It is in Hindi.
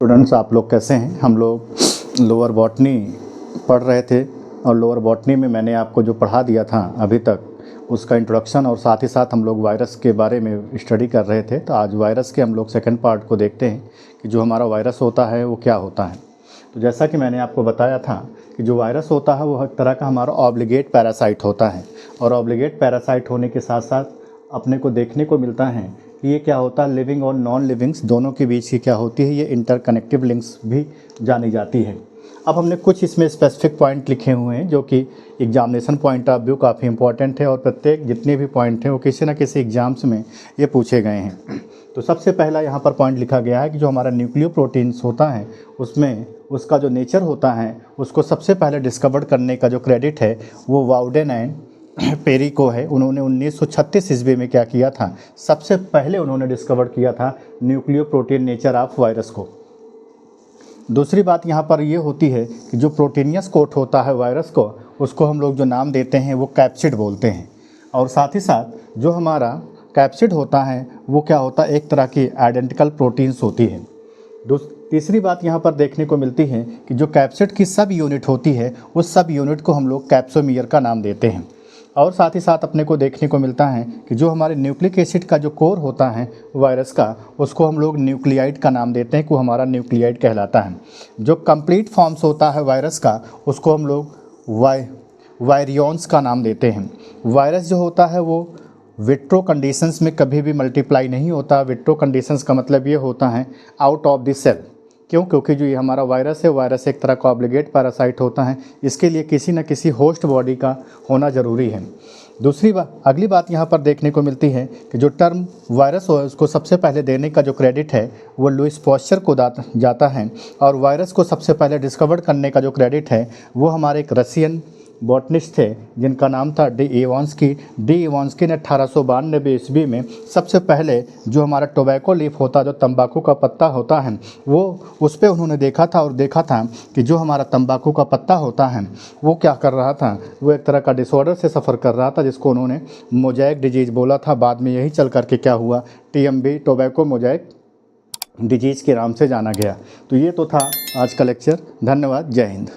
स्टूडेंट्स, आप लोग कैसे हैं। हम लोग लोअर बॉटनी पढ़ रहे थे और लोअर बॉटनी में मैंने आपको जो पढ़ा दिया था अभी तक उसका इंट्रोडक्शन और साथ ही साथ हम लोग वायरस के बारे में स्टडी कर रहे थे। तो आज वायरस के हम लोग सेकंड पार्ट को देखते हैं कि जो हमारा वायरस होता है वो क्या होता है। तो जैसा कि मैंने आपको बताया था कि जो वायरस होता है वो हर तरह का हमारा ऑब्लिगेट पैरासाइट होता है और ऑब्लिगेट पैरासाइट होने के साथ साथ अपने को देखने को मिलता है कि ये क्या होता है, लिविंग और नॉन लिविंग्स दोनों के बीच की क्या होती है, ये इंटरकनेक्टिव लिंक्स भी जानी जाती है। अब हमने कुछ इसमें स्पेसिफिक पॉइंट लिखे हुए हैं जो कि एग्जामिनेशन पॉइंट ऑफ व्यू काफ़ी इंपॉर्टेंट है और प्रत्येक जितने भी पॉइंट हैं वो किसी न किसी एग्जाम्स में ये पूछे गए हैं। तो सबसे पहला यहाँ पर पॉइंट लिखा गया है कि जो हमारा न्यूक्लियोप्रोटीन्स होता है उसमें उसका जो नेचर होता है उसको सबसे पहले डिस्कवर करने का जो क्रेडिट है वो वाउडेन एंड पेरी को है। उन्होंने 1936 ईस्वी में क्या किया था, सबसे पहले उन्होंने डिस्कवर किया था न्यूक्लियोप्रोटीन नेचर ऑफ वायरस को। दूसरी बात यहाँ पर ये होती है कि जो प्रोटीनियस कोट होता है वायरस को, उसको हम लोग जो नाम देते हैं वो कैप्सिड बोलते हैं। और साथ ही साथ जो हमारा कैप्सिड होता है वो क्या होता है, एक तरह की आइडेंटिकल प्रोटीन्स होती है। तीसरी बात यहाँ पर देखने को मिलती है कि जो कैप्सिड की सब यूनिट होती है उस सब यूनिट को हम लोग कैप्सोमियर का नाम देते हैं। और साथ ही साथ अपने को देखने को मिलता है कि जो हमारे न्यूक्लिक एसिड का जो कोर होता है वायरस का, उसको हम लोग न्यूक्लियाइड का नाम देते हैं, को हमारा न्यूक्लियाइड कहलाता है। जो कंप्लीट फॉर्म्स होता है वायरस का उसको हम लोग वायरियॉन्स का नाम देते हैं। वायरस जो होता है वो विट्रो कंडीशंस में कभी भी मल्टीप्लाई नहीं होता। विट्रो कंडीशंस का मतलब ये होता है आउट ऑफ द सेल। क्यों? क्योंकि जो ये हमारा वायरस है, वायरस एक तरह का ऑब्लिगेट पैरासाइट होता है, इसके लिए किसी न किसी होस्ट बॉडी का होना ज़रूरी है। अगली बात यहाँ पर देखने को मिलती है कि जो टर्म वायरस हो उसको सबसे पहले देने का जो क्रेडिट है वो लुईस पास्चर को जाता है और वायरस को सबसे पहले डिस्कवर करने का जो क्रेडिट है वो हमारे एक रशियन बॉटनिस्ट थे जिनका नाम था डी इवांस्की। डी इवांस्की ने 1892 ईस्वी में सबसे पहले जो हमारा टोबैको लीफ होता है, जो तंबाकू का पत्ता होता है, वो उस पर उन्होंने देखा था और देखा था कि जो हमारा तंबाकू का पत्ता होता है वो क्या कर रहा था, वो एक तरह का डिसऑर्डर से सफ़र कर रहा था जिसको उन्होंने मोज़ेक डिजीज़ बोला था। बाद में यही चल करके क्या हुआ, TMB टोबैको मोज़ेक डिजीज़ के नाम से जाना गया। तो ये तो था आज का लेक्चर। धन्यवाद। जय हिंद।